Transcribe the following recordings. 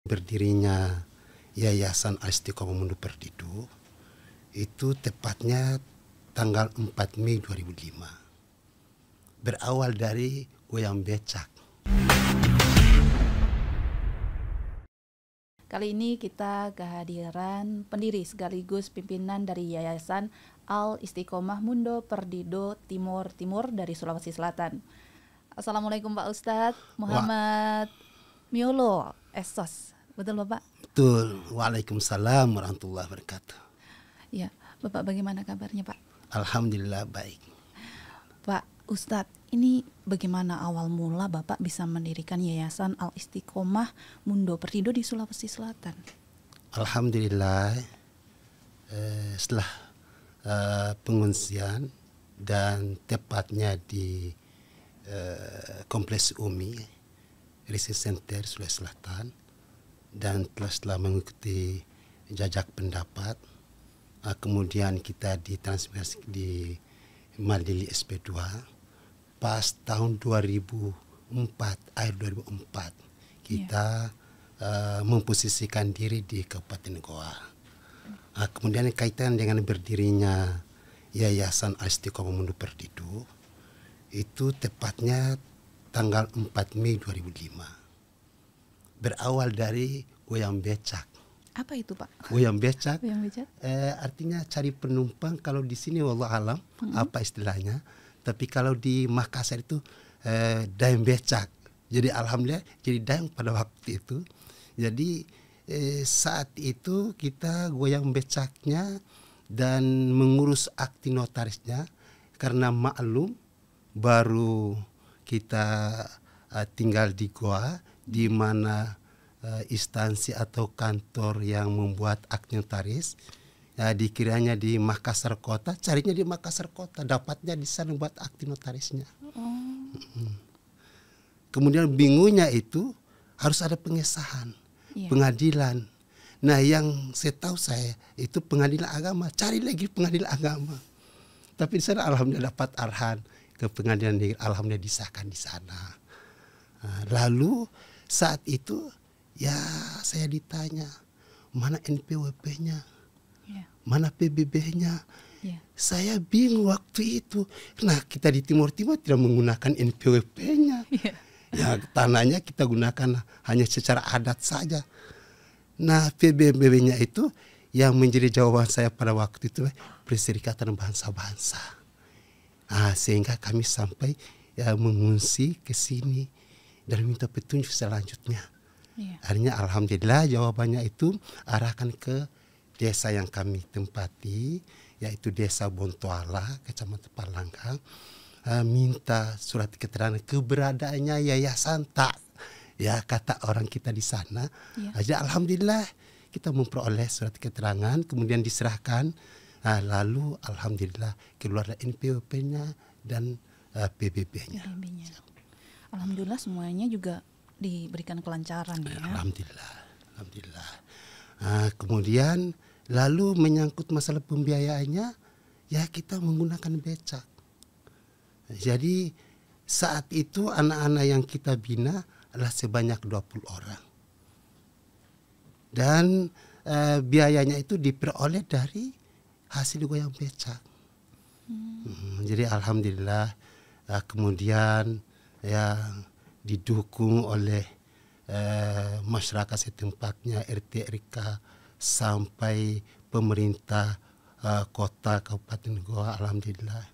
Berdirinya Yayasan Al-Istiqomah Mundo Perdido itu tepatnya tanggal 4 Mei 2005. Berawal dari goyang becak. Kali ini kita kehadiran pendiri sekaligus pimpinan dari Yayasan Al-Istiqomah Mundo Perdido Timur dari Sulawesi Selatan. Assalamualaikum Pak Ustadz Muhammad Miolo Esos. Betul Bapak? Betul. Waalaikumsalam warahmatullahi wabarakatuh. Ya, Bapak bagaimana kabarnya Pak? Alhamdulillah baik. Pak Ustadz, ini bagaimana awal mula Bapak bisa mendirikan Yayasan Al-Istiqomah Mundo Perdido di Sulawesi Selatan? Alhamdulillah setelah pengungsian dan tepatnya di Kompleks UMI Research Center Sulawesi Selatan, dan setelah mengikuti jajak pendapat, kemudian kita ditransferasi di Mandeli SP2 pas tahun 2004 kita memposisikan diri di Kabupaten Goa. Kemudian kaitan dengan berdirinya Yayasan Al-Istiqomah Mundo Perdido itu tepatnya tanggal 4 Mei 2005. Berawal dari goyang becak. Apa itu Pak? Goyang becak, Artinya cari penumpang. Kalau di sini wallah alam apa istilahnya, tapi kalau di Makassar itu dayung becak. Jadi alhamdulillah jadi dayung pada waktu itu. Jadi saat itu kita goyang becaknya dan mengurus akti notarisnya, karena maklum baru kita tinggal di Goa, di mana instansi atau kantor yang membuat akte notaris dikiranya di Makassar Kota, carinya di Makassar Kota, dapatnya di sana buat akte notarisnya. Kemudian bingungnya itu harus ada pengesahan, pengadilan. Nah yang setahu saya itu pengadilan agama, cari lagi pengadilan agama. Tapi di sana alhamdulillah dapat arahan ke pengadilan negeri, alhamdulillah disahkan di sana. Lalu saat itu ya saya ditanya, mana NPWP-nya, mana PBB-nya. Saya bingung waktu itu. Nah kita di Timur tidak menggunakan NPWP-nya. Ya tanahnya kita gunakan hanya secara adat saja. Nah PBB-nya itu yang menjadi jawaban saya pada waktu itu Perserikatan Bangsa-Bangsa. Sehingga kami sampai mengungsi ke sini dan minta petunjuk selanjutnya. Akhirnya alhamdulillah jawabannya itu arahkan ke desa yang kami tempati, yaitu Desa Bontoala, Kecamatan Palanggang. Minta surat keterangan keberadaannya yayasan tak, ya kata orang kita di sana. Jadi alhamdulillah kita memperoleh surat keterangan, kemudian diserahkan. Lalu alhamdulillah keluar NPWP-nya dan PBB-nya. Alhamdulillah semuanya juga diberikan kelancaran ya. Alhamdulillah. Kemudian lalu menyangkut masalah pembiayaannya, ya kita menggunakan becak. Jadi saat itu anak-anak yang kita bina adalah sebanyak 20 orang. Dan biayanya itu diperoleh dari hasil goyang becak. Jadi alhamdulillah kemudian ya didukung oleh masyarakat setempatnya, RT RK sampai pemerintah kota Kabupaten Goa, alhamdulillah.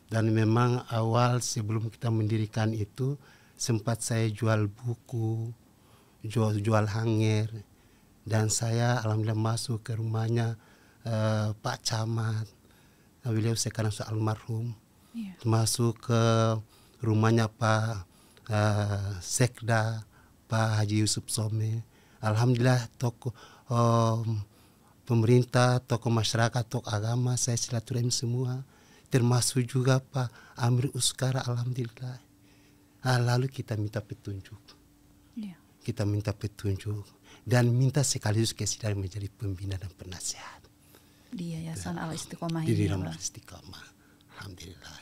Dan memang awal sebelum kita mendirikan itu sempat saya jual buku, jual hanger, dan saya alhamdulillah masuk ke rumahnya Pak Camat, beliau sekarang sudah almarhum, masuk ke rumahnya Pak Sekda, Pak Haji Yusuf Some. Alhamdulillah tokoh pemerintah, tokoh masyarakat, tokoh agama saya silaturahmi semua, termasuk juga Pak Amir Uskara, alhamdulillah. Lalu kita minta petunjuk, kita minta petunjuk dan minta sekaligus kesediaan menjadi pembina dan penasihat di Yayasan Al-Istiqomah di ini. dalam Al-Istiqomah, alhamdulillah.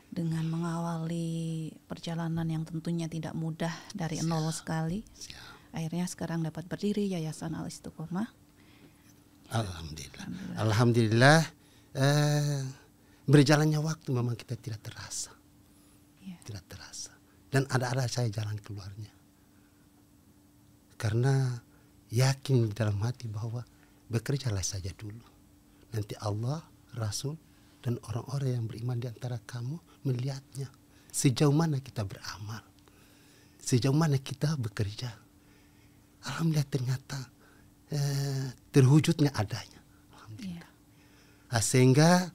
Dengan mengawali perjalanan yang tentunya tidak mudah dari nol sekali. Akhirnya sekarang dapat berdiri Yayasan Al Istiqomah. Alhamdulillah. Alhamdulillah. Berjalannya waktu memang kita tidak terasa. Tidak terasa. Dan ada saya jalan keluarnya. Karena yakin di dalam hati bahwa bekerjalah saja dulu. Nanti Allah, Rasul, dan orang-orang yang beriman di antara kamu melihatnya. Sejauh mana kita beramal. Sejauh mana kita bekerja. Alhamdulillah ternyata terwujudnya adanya. Alhamdulillah. Sehingga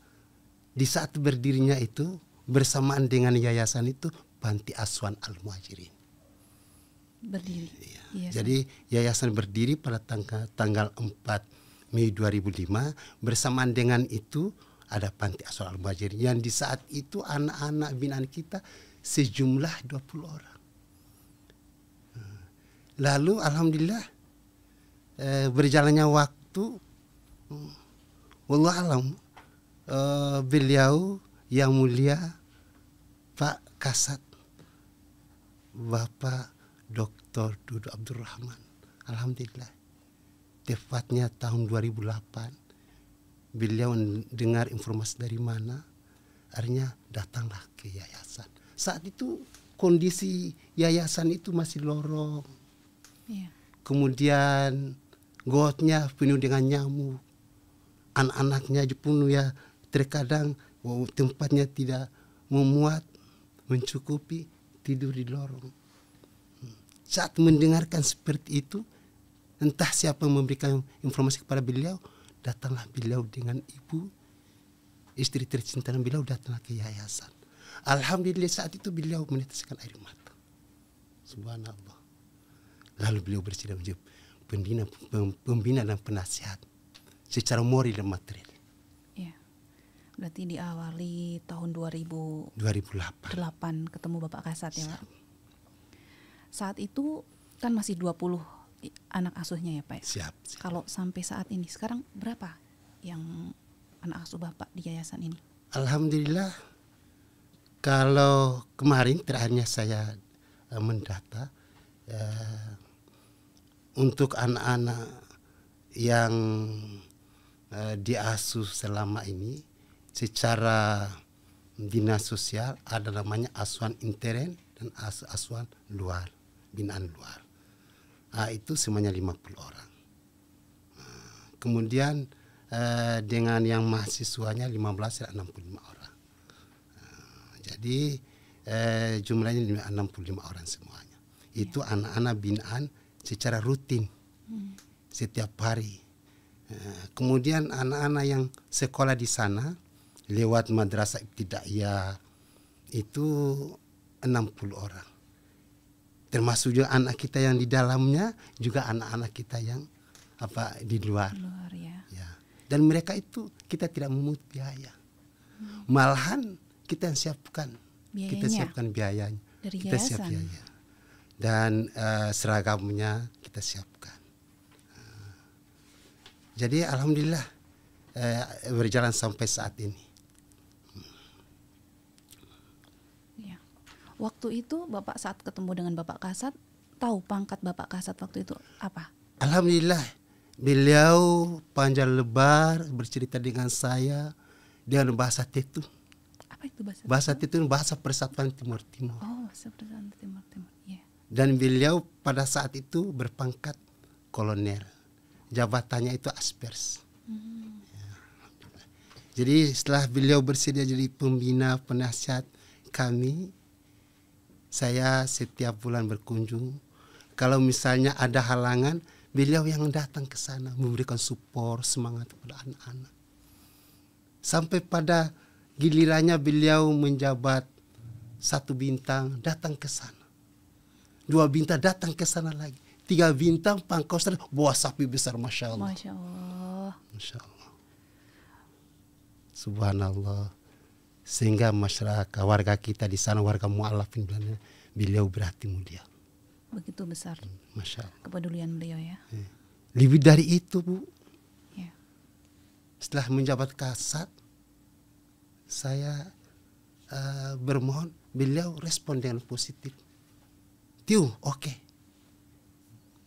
di saat berdirinya itu bersamaan dengan yayasan itu Panti Asuhan Al-Muhajirin. Berdiri. Jadi yayasan berdiri pada tanggal 4 Mei 2005. Bersamaan dengan itu ada Panti Asuhan Al-Muhajirin yang di saat itu anak-anak binaan kita sejumlah 20 orang. Lalu alhamdulillah berjalannya waktu, wallah alam, beliau yang mulia Pak Kasat Bapak Dr. Dudu Abdurrahman, alhamdulillah tepatnya tahun 2008 beliau dengar informasi dari mana, akhirnya datanglah ke yayasan. Saat itu kondisi yayasan itu masih lorong. Kemudian gotnya penuh dengan nyamuk. Anak-anaknya pun ya terkadang tempatnya tidak memuat, mencukupi, tidur di lorong. Saat mendengarkan seperti itu, entah siapa yang memberikan informasi kepada beliau, datanglah beliau dengan ibu, istri tercinta beliau datanglah ke yayasan. Alhamdulillah saat itu beliau meneteskan air mata. Subhanallah. Lalu beliau bersedia menjadi pembina dan penasihat secara moral dan material. Ya. Berarti diawali tahun 2008 ketemu Bapak Kasat ya Pak. Saat itu kan masih 20 anak asuhnya ya Pak. Siap. Kalau sampai saat ini sekarang berapa yang anak asuh Bapak di yayasan ini? Alhamdulillah, kalau kemarin terakhirnya saya mendata untuk anak-anak yang diasuh selama ini secara dinas sosial ada namanya asuhan intern dan asuhan luar, binaan luar. Itu semuanya 50 orang. Kemudian dengan yang mahasiswanya 15 dan 65 orang. Jadi jumlahnya 65 orang semuanya. Itu anak-anak binaan secara rutin setiap hari. Kemudian anak-anak yang sekolah di sana lewat madrasah ibtidaiyah itu 60 orang. Termasuk juga anak kita yang di dalamnya, juga anak-anak kita yang di luar. Ya. Dan mereka itu kita tidak memungut biaya. Malahan kita yang siapkan. Biayanya. Kita siapkan biayanya. Dari kita yayasan. siap biaya. Dan seragamnya kita siapkan. Jadi alhamdulillah berjalan sampai saat ini. Ya. Waktu itu Bapak saat ketemu dengan Bapak Kasat, tahu pangkat Bapak Kasat waktu itu apa? Alhamdulillah beliau panjang lebar bercerita dengan saya dengan bahasa Tetun. Apa itu bahasa? Bahasa Tetun bahasa Persatuan Timur Timur. Oh, bahasa Persatuan Timur Timur. Yeah. Dan beliau pada saat itu berpangkat kolonel. Jabatannya itu aspers. Ya, jadi setelah beliau bersedia jadi pembina penasihat kami, saya setiap bulan berkunjung. Kalau misalnya ada halangan, beliau yang datang ke sana memberikan support, semangat kepada anak-anak. Sampai pada gilirannya beliau menjabat 1 bintang, datang ke sana. 2 bintang datang ke sana lagi. 3 bintang Pangkostrat bawa sapi besar, Masya Allah. Masya Allah. Masya Allah. Subhanallah. Sehingga masyarakat, warga kita di sana, warga mu'alafin, beliau berhati mulia. Begitu besar. Masya Allah. Kepedulian beliau ya. Lebih dari itu Bu. Ya. Setelah menjabat kasat, saya bermohon, beliau respon dengan positif. Tiu, oke.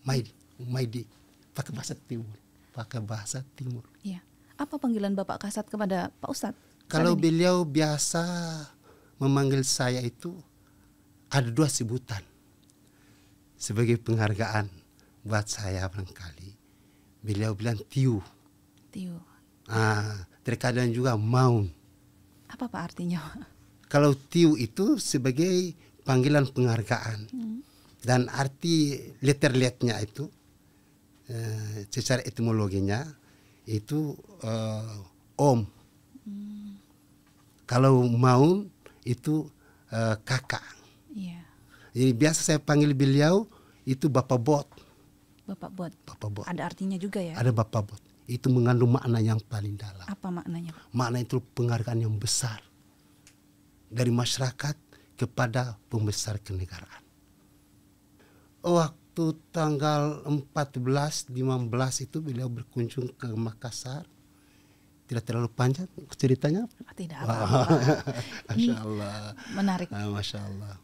Maidi, pakai bahasa Timur. Iya. Apa panggilan Bapak Kasat kepada Pak Ustadz? Kalau beliau biasa memanggil saya itu ada 2 sebutan sebagai penghargaan buat saya barangkali. Beliau bilang Tiu. Terkadang juga Maun. Apa Pak artinya? Kalau Tiu itu sebagai panggilan penghargaan. Dan arti letter-letternya itu secara etimologinya itu Om. Kalau Maun itu kakak. Iya. Jadi biasa saya panggil beliau itu Bapak Bot. Bapak Bot. Ada artinya juga ya? Ada Bapak Bot. Itu mengandung makna yang paling dalam. Apa maknanya, Pak? Makna itu penghargaan yang besar dari masyarakat kepada pembesar kenegaraan. Waktu tanggal 14-15 itu beliau berkunjung ke Makassar. Tidak terlalu panjang ceritanya. Tidak apa-apa. Masya Allah. Menarik. Masya Allah.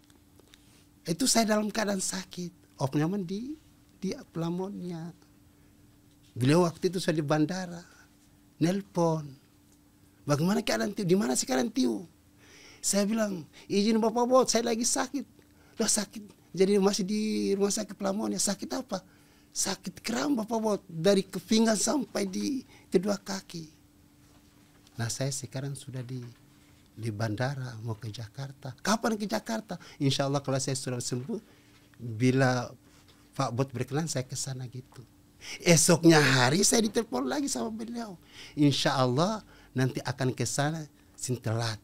Itu saya dalam keadaan sakit. Nyaman di Pelamonnya. Beliau waktu itu saya di bandara. Nelpon. Bagaimana keadaan Tiu? Di mana sekarang Tiu? Saya bilang, izin Bapak Bot, saya lagi sakit. Loh sakit. Jadi masih di rumah sakit Pelamonnya. Sakit apa? Sakit kram Bapak Bot. Dari pinggang sampai di kedua kaki. Nah saya sekarang sudah di bandara mau ke Jakarta. Kapan ke Jakarta? Insya Allah kalau saya sudah sembuh, bila Pak Bot berkenan saya ke sana gitu. Esoknya hari saya ditelepon lagi sama beliau. Insya Allah nanti akan ke sana sintelat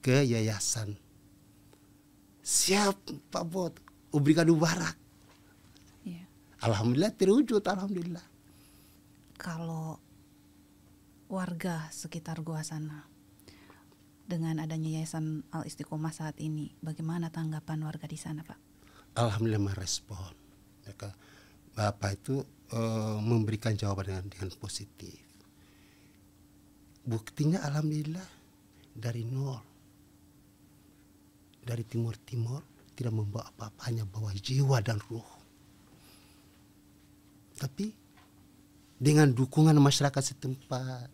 ke yayasan. Siap Pak Bot, Obrigado Barak. Ya. Alhamdulillah terwujud, alhamdulillah. Kalau warga sekitar gua sana dengan adanya Yayasan Al Istiqomah saat ini, bagaimana tanggapan warga di sana, Pak? Alhamdulillah merespon. Bapak itu memberikan jawaban dengan positif. Buktinya alhamdulillah dari nol. Dari timur-timur tidak membawa apa-apa, hanya bawa jiwa dan ruh. Tapi dengan dukungan masyarakat setempat,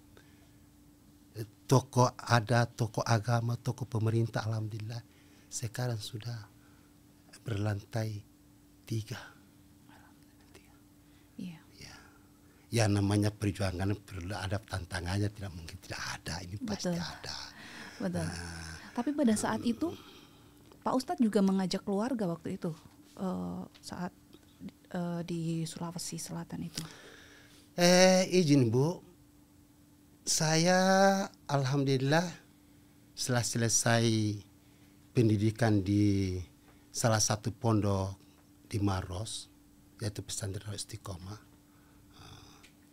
tokoh adat, tokoh agama, tokoh pemerintah, alhamdulillah sekarang sudah berlantai 3. Iya. Ya namanya perjuangan perlu ada tantangannya, tidak mungkin tidak ada, ini pasti ada. Betul. Tapi pada saat itu Pak Ustadz juga mengajak keluarga waktu itu saat di Sulawesi Selatan itu. Izin Bu, saya alhamdulillah setelah selesai pendidikan di salah satu pondok di Maros, yaitu pesantren Al Istiqomah,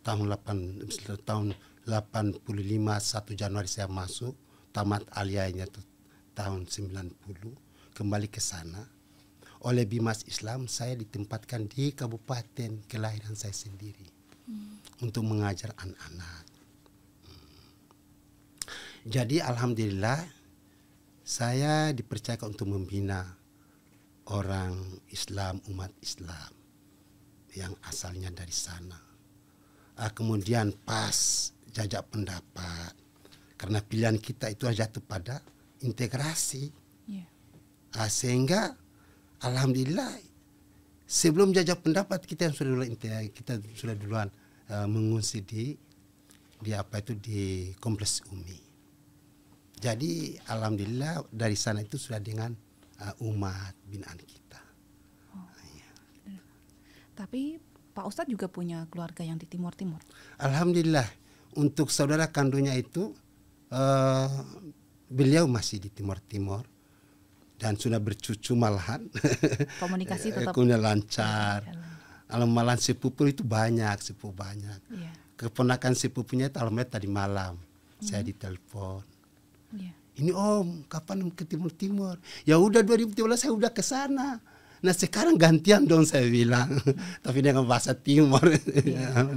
tahun 85 1 Januari saya masuk, tamat aliyahnya itu tahun 90. Kembali ke sana oleh Bimas Islam, saya ditempatkan di kabupaten kelahiran saya sendiri untuk mengajar anak-anak. Jadi alhamdulillah saya dipercayakan untuk membina orang Islam, umat Islam yang asalnya dari sana. Kemudian pas jajak pendapat, karena pilihan kita itu jatuh pada integrasi. Sehingga alhamdulillah sebelum jajak pendapat kita sudah duluan mengungsi di kompleks Umi. Jadi alhamdulillah dari sana itu sudah dengan umat binaan kita. Tapi Pak Ustadz juga punya keluarga yang di Timur-Timur. Alhamdulillah untuk saudara kandungnya itu beliau masih di Timur-Timur. Dan sudah bercucu malahan. Komunikasi tetap lancar. Malah sepupu itu banyak. Iya. Keponakan sepupunya alhamdulillah tadi malam saya ditelepon. Iya. Ini Om, kapan ke Timur-Timur? Ya udah 2013 saya udah ke sana. Nah sekarang gantian dong saya bilang. Tapi dengan bahasa Timur. Iya.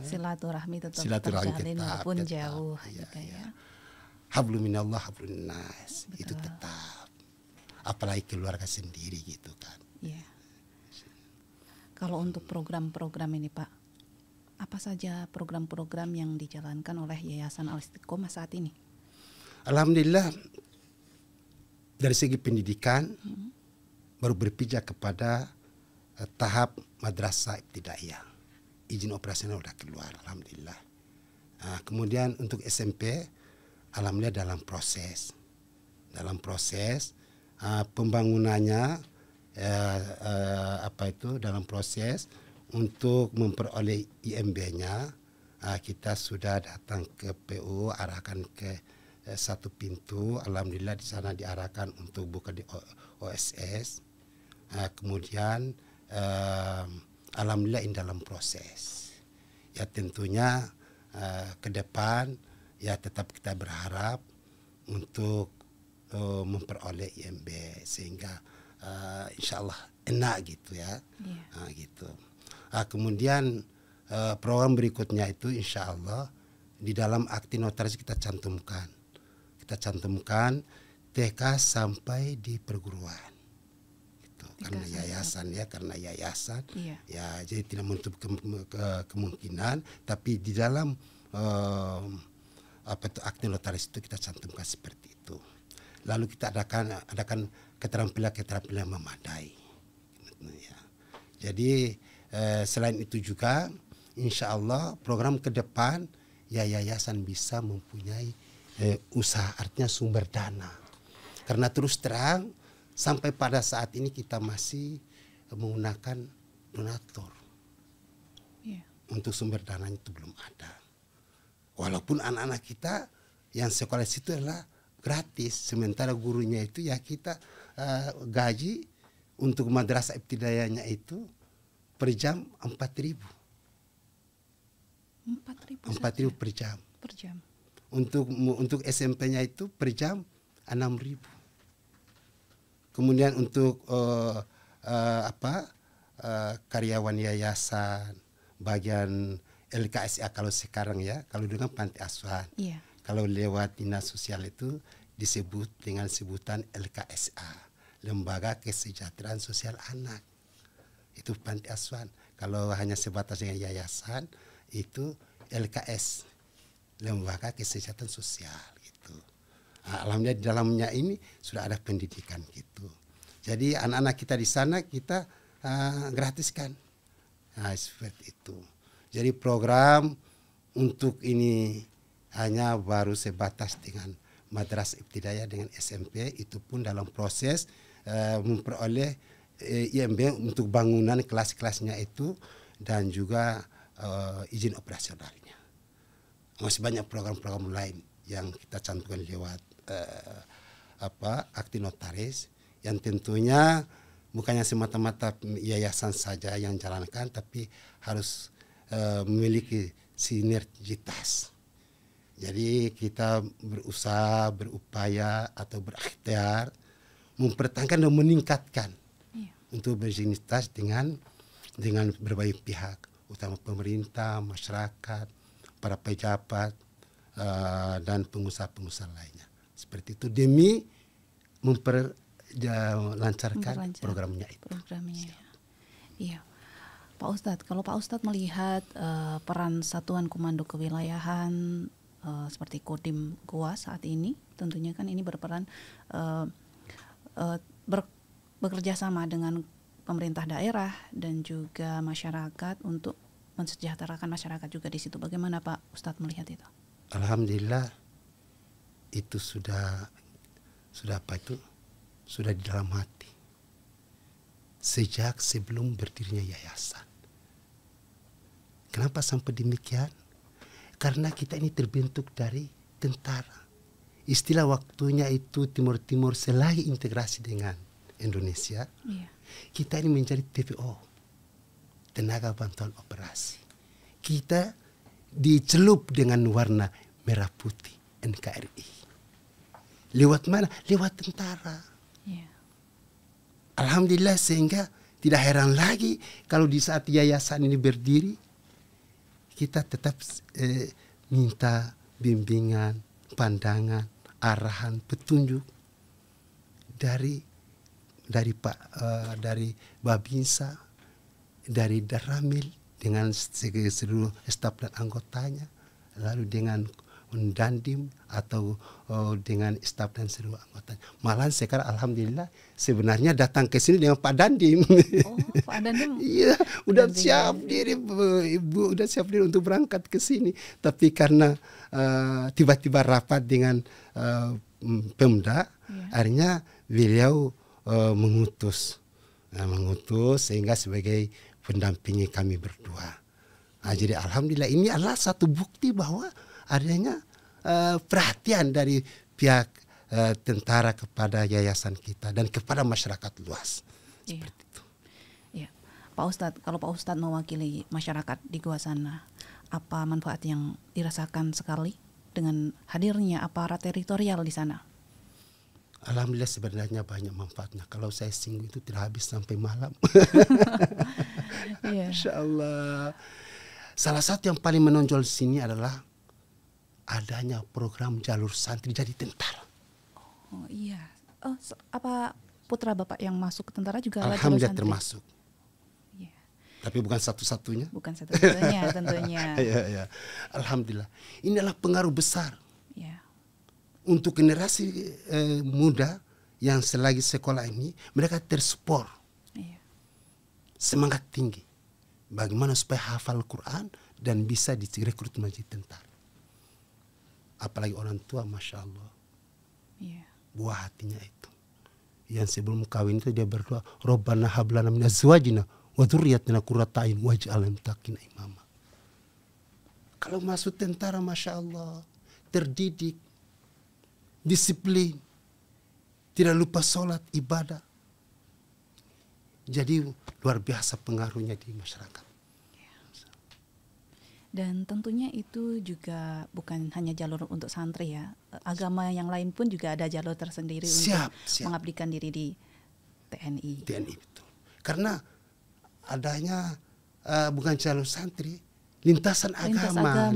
Silaturahmi tetap terjalin walaupun jauh. Iya, gitu ya. Hablum minallah hablum nas. Itu tetap. Apalagi keluarga sendiri gitu kan. Iya. Kalau untuk program-program ini Pak, apa saja program-program yang dijalankan oleh Yayasan Al Istiqomah saat ini? Alhamdulillah dari segi pendidikan baru berpijak kepada tahap madrasah ibtidaiyah. Izin operasional sudah keluar, alhamdulillah. Kemudian untuk SMP, alhamdulillah dalam proses pembangunannya dalam proses untuk memperoleh IMB-nya. Kita sudah datang ke PU, arahkan ke satu pintu, alhamdulillah di sana diarahkan untuk buka di OSS. Kemudian alhamdulillah ini dalam proses. Ya tentunya ke depan ya tetap kita berharap untuk memperoleh IMB sehingga insya Allah enak gitu ya. Gitu. Kemudian program berikutnya itu insya Allah di dalam akte notaris kita cantumkan TK sampai di perguruan. Gitu. Karena yayasan ya jadi tidak menutup kemungkinan, tapi di dalam akte notaris itu kita cantumkan seperti itu. Lalu kita adakan keterampilan memadai. Ya. Jadi selain itu juga insya Allah program ke depan ya yayasan bisa mempunyai usaha, artinya sumber dana. Karena terus terang sampai pada saat ini kita masih menggunakan donatur. Untuk sumber dananya itu belum ada. Walaupun anak-anak kita yang sekolah situ adalah gratis, sementara gurunya itu ya kita gaji untuk madrasah ibtidaiyahnya itu per jam 4.000. 4.000 per jam. Untuk SMP-nya itu per jam 6.000. Kemudian untuk karyawan yayasan, bagian LKSA kalau sekarang ya, kalau dengan panti asuhan. Kalau lewat dinas sosial itu disebut dengan sebutan LKSA, Lembaga Kesejahteraan Sosial Anak. Itu panti asuhan. Kalau hanya sebatas dengan yayasan itu LKS, Lembaga Kesejahteraan Sosial gitu. Alhamdulillah di dalamnya ini sudah ada pendidikan gitu. Jadi anak-anak kita di sana kita gratiskan. Seperti itu. Jadi program untuk ini hanya baru sebatas dengan madrasah ibtidaiyah dengan SMP, itu pun dalam proses memperoleh IMB untuk bangunan kelas-kelasnya itu dan juga izin operasionalnya. Masih banyak program-program lain yang kita cantumkan lewat akte notaris yang tentunya bukannya semata-mata yayasan saja yang jalankan, tapi harus memiliki sinergitas. Jadi kita berusaha, berupaya atau berikhtiar mempertahankan dan meningkatkan untuk bersinergitas dengan berbagai pihak, utama pemerintah, masyarakat, para pejabat dan pengusaha-pengusaha lainnya. Seperti itu demi memperlancarkan programnya itu. Iya. Pak Ustadz, kalau Pak Ustadz melihat peran Satuan Komando Kewilayahan seperti Kodim Goa saat ini, tentunya kan ini berperan bekerja sama dengan pemerintah daerah dan juga masyarakat untuk mensejahterakan masyarakat juga di situ. Bagaimana Pak Ustadz melihat itu? Alhamdulillah itu sudah di dalam hati sejak sebelum berdirinya yayasan. Kenapa sampai demikian? Karena kita ini terbentuk dari tentara. Istilah waktunya itu Timur-Timur selagi integrasi dengan Indonesia, kita ini menjadi TPO, tenaga bantuan operasi. Kita dicelup dengan warna merah putih NKRI. Lewat mana? Lewat tentara. Alhamdulillah sehingga tidak heran lagi kalau di saat yayasan ini berdiri, kita tetap minta bimbingan, pandangan, arahan, petunjuk dari Babinsa, dari Daramil dengan seluruh staf dan anggotanya, lalu dengan Dandim atau dengan staf dan seluruh anggotanya. Malahan sekarang alhamdulillah sebenarnya datang ke sini dengan Pak Dandim. Oh, Pak Dandim. Iya, udah siap diri Ibu, udah siap diri untuk berangkat ke sini. Tapi karena tiba-tiba rapat dengan Pemda, akhirnya beliau mengutus sehingga sebagai pendampingi kami berdua. Nah, jadi alhamdulillah ini adalah satu bukti bahwa adanya perhatian dari pihak tentara kepada yayasan kita dan kepada masyarakat luas. Seperti itu. Iya. Pak Ustadz, kalau Pak Ustadz mewakili masyarakat di Goa sana, apa manfaat yang dirasakan sekali dengan hadirnya aparat teritorial di sana? Alhamdulillah sebenarnya banyak manfaatnya. Kalau saya singgung itu tidak habis sampai malam. Masya Allah. Salah satu yang paling menonjol di sini adalah adanya program jalur santri jadi tentara. Oh iya. Oh, apa putra Bapak yang masuk ke tentara juga jalur alhamdulillah santri? Termasuk. Yeah. Tapi bukan satu-satunya. Bukan satu-satunya tentunya. Ya. Alhamdulillah. Ini adalah pengaruh besar. Yeah. Untuk generasi muda yang selagi sekolah ini, mereka tersupport. Yeah. Semangat tinggi. Bagaimana supaya hafal Quran dan bisa direkrut menjadi tentara. Apalagi orang tua, Masya Allah. Yeah. Buah hatinya itu. Yang sebelum kawin itu dia berdoa, Rabbana hablana min azwajina wa dzurriyyatina qurrata a'yun waj'alna lil muttaqina imama. Kalau masuk tentara, Masya Allah, terdidik, disiplin, tidak lupa sholat, ibadah. Jadi luar biasa pengaruhnya di masyarakat. Dan tentunya itu juga bukan hanya jalur untuk santri ya. Agama yang lain pun juga ada jalur tersendiri untuk mengabdikan diri di TNI. TNI betul. Karena adanya bukan jalur santri, lintasan agama.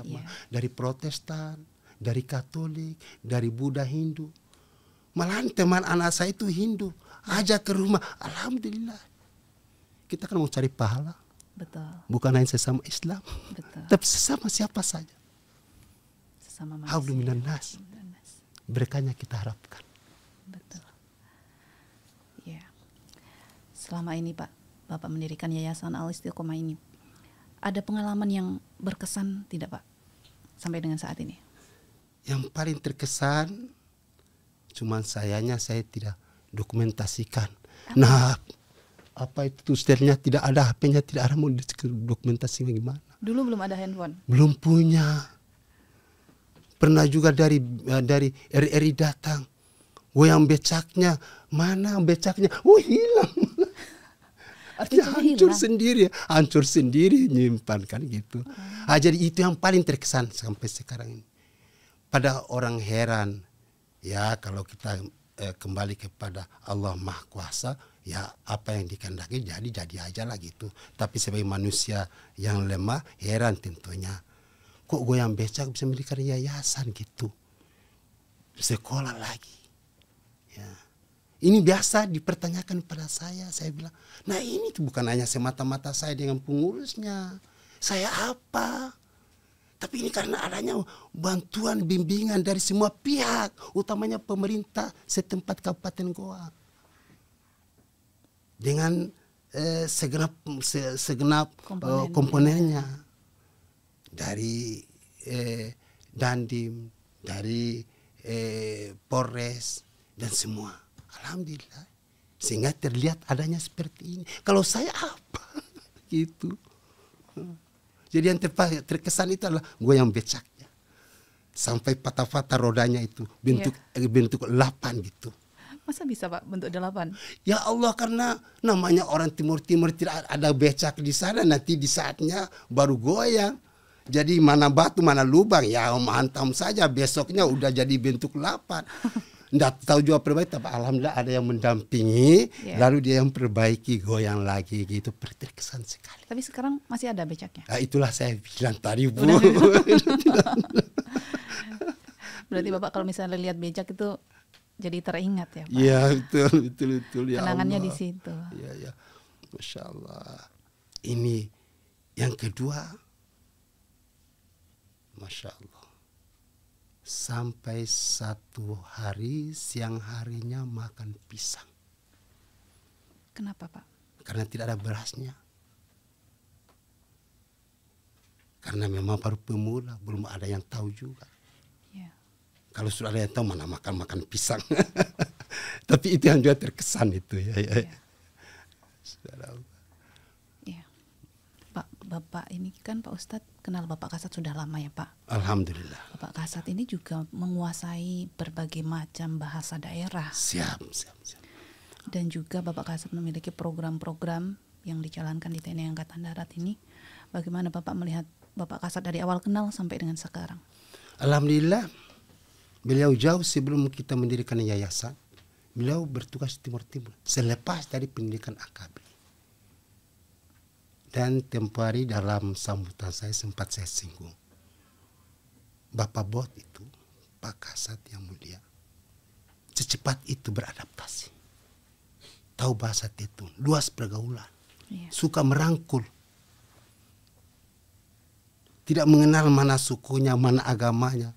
Yeah. Dari Protestan, dari Katolik, dari Buddha, Hindu. Malahan teman anak saya itu Hindu, ajak ke rumah. Alhamdulillah. Kita kan mau cari pahala. Betul. Bukan hanya sesama Islam. Betul. Tapi sesama siapa saja. Sesama manusia. Hablum minan nas. Berkahnya kita harapkan. Betul. Ya. Selama ini Pak, Bapak mendirikan Yayasan Al Istiqomah ini, ada pengalaman yang berkesan tidak Pak? Sampai dengan saat ini. Yang paling terkesan, cuman sayangnya saya tidak dokumentasikan. Nah, apa itu tulisannya tidak ada, HP-nya tidak ada, mau dokumentasi gimana? Dulu belum ada handphone. Belum punya. Pernah juga dari RRI datang. Yang becaknya, mana becaknya? Hilang. Artinya hancur sendiri nyimpan kan gitu. Jadi itu yang paling terkesan sampai sekarang ini. Pada orang heran, ya kalau kita kembali kepada Allah Maha Kuasa, ya apa yang dikehendaki jadi aja lah gitu. Tapi sebagai manusia yang lemah, heran tentunya. Kok goyang becak bisa mendirikan yayasan gitu? Sekolah lagi. Ya. Ini biasa dipertanyakan pada saya bilang, nah ini tuh bukan hanya semata-mata saya dengan pengurusnya. Saya apa? Tapi ini karena adanya bantuan bimbingan dari semua pihak, utamanya pemerintah setempat Kabupaten Goa. Dengan segenap komponennya. Dari Dandim, dari Polres, dan semua. Alhamdulillah. Sehingga terlihat adanya seperti ini. Kalau saya apa? Gitu. Jadi yang terkesan itu adalah goyang becaknya. Sampai patah-patah rodanya itu. Bentuk 8 gitu. Masa bisa Pak bentuk 8? Ya Allah, karena namanya orang Timur-Timur tidak ada becak di sana. Nanti di saatnya baru goyang. Jadi mana batu mana lubang, ya hantam saja. Besoknya udah jadi bentuk 8. Nggak tahu juga perbaiki, tapi alhamdulillah ada yang mendampingi. Lalu dia yang perbaiki, goyang lagi gitu. Terkesan sekali. Tapi sekarang masih ada becaknya? Nah, itulah saya bilang tadi Bu. Berarti Bapak kalau misalnya lihat becak itu jadi teringat ya Pak? Iya betul ya. Kenangannya Allah. di situ. Iya. Masya Allah. Ini yang kedua, Masya Allah. Sampai satu hari siang harinya makan pisang. Kenapa Pak? Karena tidak ada berasnya. Karena memang baru pemula, belum ada yang tahu juga. Ya. Kalau sudah ada yang tahu mana makan pisang. Tapi itu yang juga terkesan itu ya. Ya. Ya. Pak, Bapak ini kan Pak Ustadz kenal Bapak Kasat sudah lama ya Pak? Alhamdulillah. Bapak Kasat ini juga menguasai berbagai macam bahasa daerah. Siap. Dan juga Bapak Kasat memiliki program-program yang dijalankan di TNI Angkatan Darat ini. Bagaimana Bapak melihat Bapak Kasat dari awal kenal sampai dengan sekarang? Alhamdulillah, beliau jauh sebelum kita mendirikan yayasan, beliau bertugas di Timur Timur selepas dari pendidikan AKB. Dan tempoh hari dalam sambutan saya sempat saya singgung, Bapak Bot itu, Pak Kasat yang mulia, secepat itu beradaptasi. Tahu bahasa Tetun, luas pergaulan, suka merangkul. Tidak mengenal mana sukunya, mana agamanya.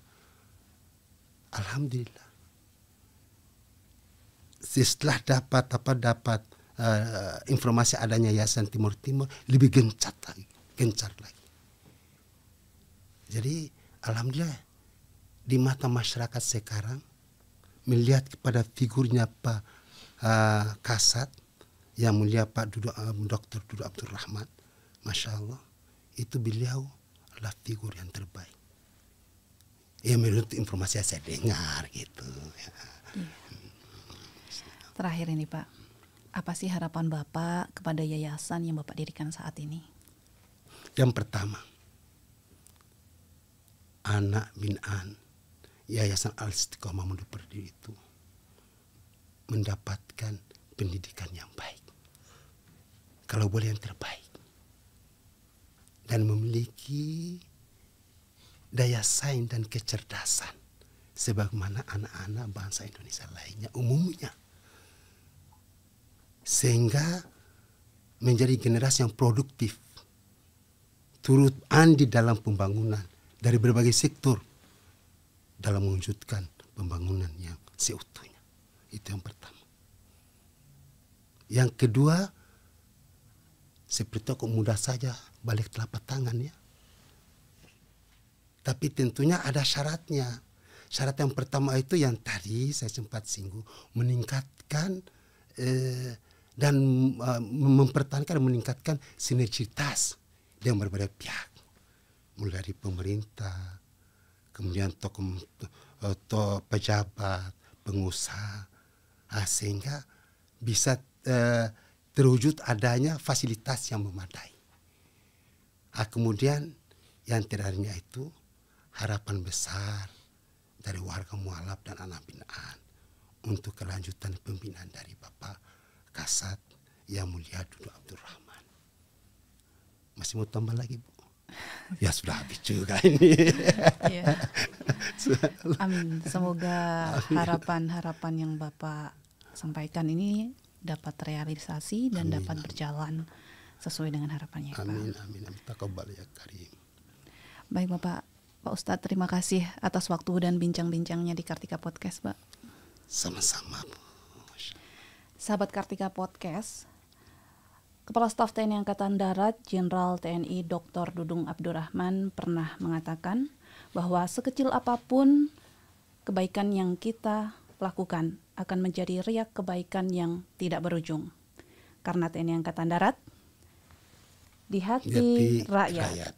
Alhamdulillah. Setelah dapat informasi adanya Yayasan Timur Timur, lebih gencar lagi. Jadi alhamdulillah di mata masyarakat sekarang melihat kepada figurnya Pak Kasat yang mulia Pak Dr. Dudu Abdurrahman, Masya Allah, itu beliau adalah figur yang terbaik. Ya menurut informasi yang saya dengar gitu. Ya. Terakhir ini Pak, apa sih harapan Bapak kepada yayasan yang Bapak dirikan saat ini? Yang pertama, anak binaan Yayasan Al-Istiqomah Mundo Perdido itu mendapatkan pendidikan yang baik. Kalau boleh yang terbaik. Dan memiliki daya saing dan kecerdasan sebagaimana anak-anak bangsa Indonesia lainnya umumnya. Sehingga menjadi generasi yang produktif, turut andil dalam pembangunan dari berbagai sektor dalam mewujudkan pembangunan yang seutuhnya. Itu yang pertama. Yang kedua, seperti kok mudah saja balik telapak tangan ya. Tapi tentunya ada syaratnya. Syarat yang pertama itu yang tadi saya sempat singgung, meningkatkan dan mempertahankan dan meningkatkan sinergitas dengan berbagai pihak. Mulai dari pemerintah, kemudian tokoh pejabat, pengusaha, sehingga bisa terwujud adanya fasilitas yang memadai. Kemudian yang terakhirnya itu harapan besar dari warga mualaf dan anak binaan untuk kelanjutan pembinaan dari Bapak Kasat yang mulia Dudu Abdurrahman. Masih mau tambah lagi Bu? Ya sudah habis juga ini. Ya. Amin. Semoga harapan-harapan yang Bapak sampaikan ini dapat realisasi dan dapat berjalan sesuai dengan harapannya. Amin, amin, amin. Taqabbal ya karim. Baik Bapak, Pak Ustadz terima kasih atas waktu dan bincang-bincangnya di Kartika Podcast, Pak. Sama-sama, Bu. Sahabat Kartika Podcast, Kepala Staf TNI Angkatan Darat Jenderal TNI Dr. Dudung Abdurrahman pernah mengatakan bahwa sekecil apapun kebaikan yang kita lakukan akan menjadi riak kebaikan yang tidak berujung. Karena TNI Angkatan Darat di hati rakyat.